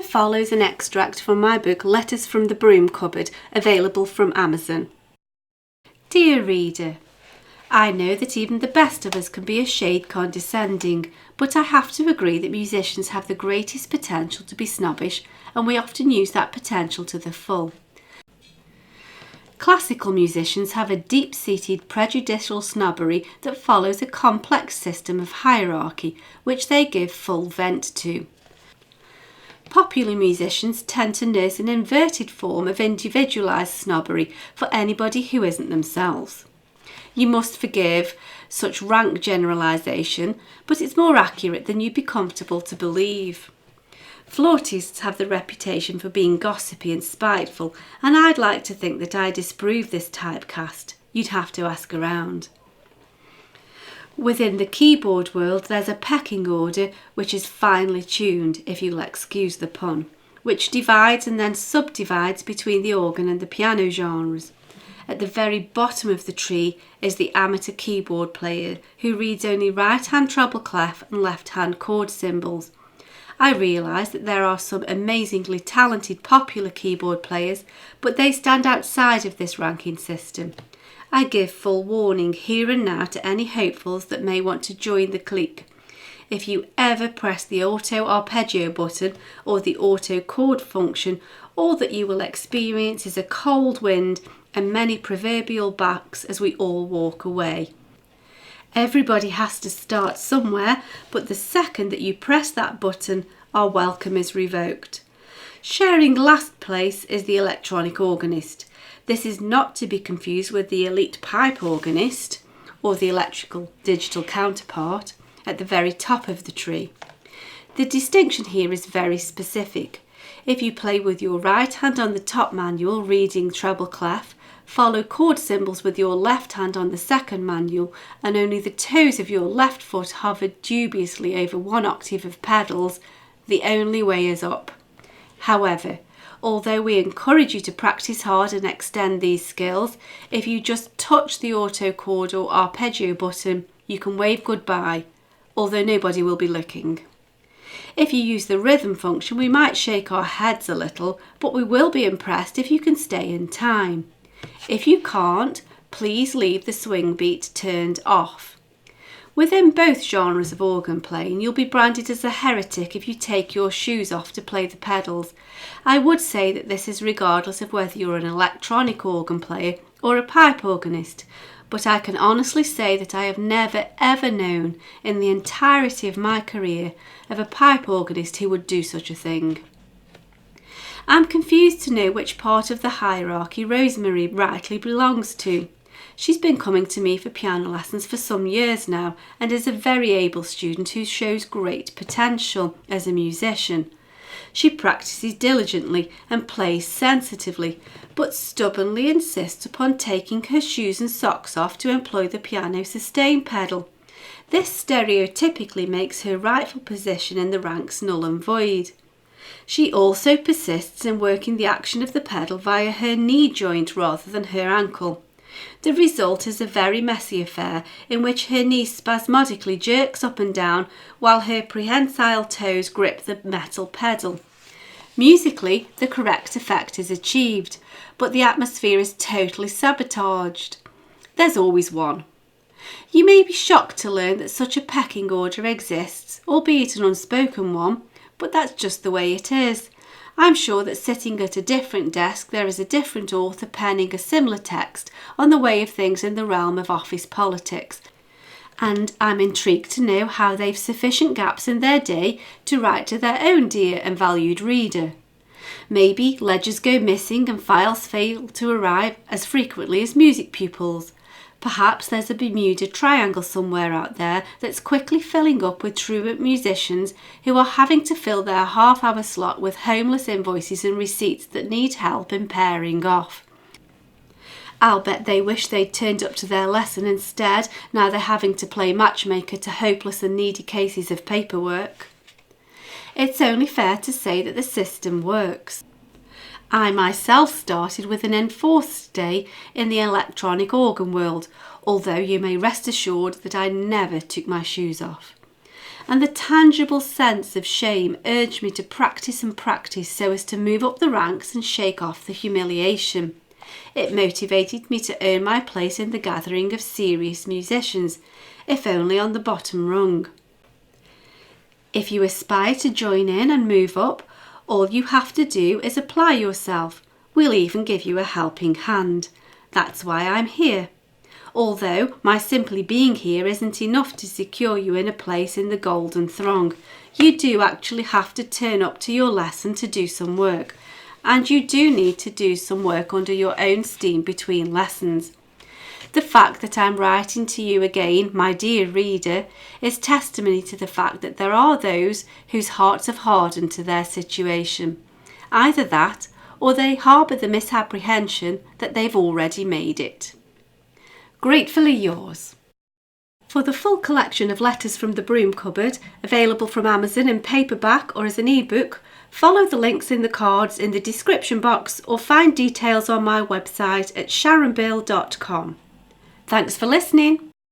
follows an extract from my book Letters from the Broom Cupboard, available from Amazon. Dear reader, I know that even the best of us can be a shade condescending, but I have to agree that musicians have the greatest potential to be snobbish, and we often use that potential to the full. Classical musicians have a deep-seated prejudicial snobbery that follows a complex system of hierarchy, which they give full vent to. Popular musicians tend to nurse an inverted form of individualised snobbery for anybody who isn't themselves. You must forgive such rank generalisation, but it's more accurate than you'd be comfortable to believe. Flautists have the reputation for being gossipy and spiteful, and I'd like to think that I disprove this typecast. You'd have to ask around. Within the keyboard world, there's a pecking order which is finely tuned, if you'll excuse the pun, which divides and then subdivides between the organ and the piano genres. At the very bottom of the tree is the amateur keyboard player who reads only right-hand treble clef and left-hand chord symbols. I realise that there are some amazingly talented popular keyboard players, but they stand outside of this ranking system. I give full warning here and now to any hopefuls that may want to join the clique. If you ever press the auto arpeggio button or the auto chord function, all that you will experience is a cold wind and many proverbial backs as we all walk away. Everybody has to start somewhere, but the second that you press that button, our welcome is revoked. Sharing last place is the electronic organist. This is not to be confused with the elite pipe organist, or the electrical digital counterpart, at the very top of the tree. The distinction here is very specific. If you play with your right hand on the top manual reading treble clef, follow chord symbols with your left hand on the second manual, and only the toes of your left foot hover dubiously over one octave of pedals, the only way is up. However, although we encourage you to practice hard and extend these skills, if you just touch the auto chord or arpeggio button, you can wave goodbye, although nobody will be looking. If you use the rhythm function, we might shake our heads a little, but we will be impressed if you can stay in time. If you can't, please leave the swing beat turned off. Within both genres of organ playing, you'll be branded as a heretic if you take your shoes off to play the pedals. I would say that this is regardless of whether you're an electronic organ player or a pipe organist, but I can honestly say that I have never ever known in the entirety of my career of a pipe organist who would do such a thing. I'm confused to know which part of the hierarchy Rosemary rightly belongs to. She's been coming to me for piano lessons for some years now and is a very able student who shows great potential as a musician. She practices diligently and plays sensitively, but stubbornly insists upon taking her shoes and socks off to employ the piano sustain pedal. This stereotypically makes her rightful position in the ranks null and void. She also persists in working the action of the pedal via her knee joint rather than her ankle. The result is a very messy affair in which her knee spasmodically jerks up and down while her prehensile toes grip the metal pedal. Musically, the correct effect is achieved, but the atmosphere is totally sabotaged. There's always one. You may be shocked to learn that such a pecking order exists, albeit an unspoken one, but that's just the way it is. I'm sure that sitting at a different desk there is a different author penning a similar text on the way of things in the realm of office politics, and I'm intrigued to know how they've sufficient gaps in their day to write to their own dear and valued reader. Maybe ledgers go missing and files fail to arrive as frequently as music pupils. Perhaps there's a Bermuda Triangle somewhere out there that's quickly filling up with truant musicians who are having to fill their half-hour slot with homeless invoices and receipts that need help in pairing off. I'll bet they wish they'd turned up to their lesson instead, now they're having to play matchmaker to hopeless and needy cases of paperwork. It's only fair to say that the system works. I myself started with an enforced day in the electronic organ world, although you may rest assured that I never took my shoes off. and the tangible sense of shame urged me to practice and practice so as to move up the ranks and shake off the humiliation. It motivated me to earn my place in the gathering of serious musicians, if only on the bottom rung. If you aspire to join in and move up, all you have to do is apply yourself. We'll even give you a helping hand. That's why I'm here. Although my simply being here isn't enough to secure you in a place in the golden throng, you do actually have to turn up to your lesson to do some work. And you do need to do some work under your own steam between lessons. The fact that I'm writing to you again, my dear reader, is testimony to the fact that there are those whose hearts have hardened to their situation. Either that, or they harbour the misapprehension that they've already made it. Gratefully yours. For the full collection of Letters from the Broom Cupboard, available from Amazon in paperback or as an ebook, follow the links in the cards in the description box or find details on my website at sharonbill.com. Thanks for listening.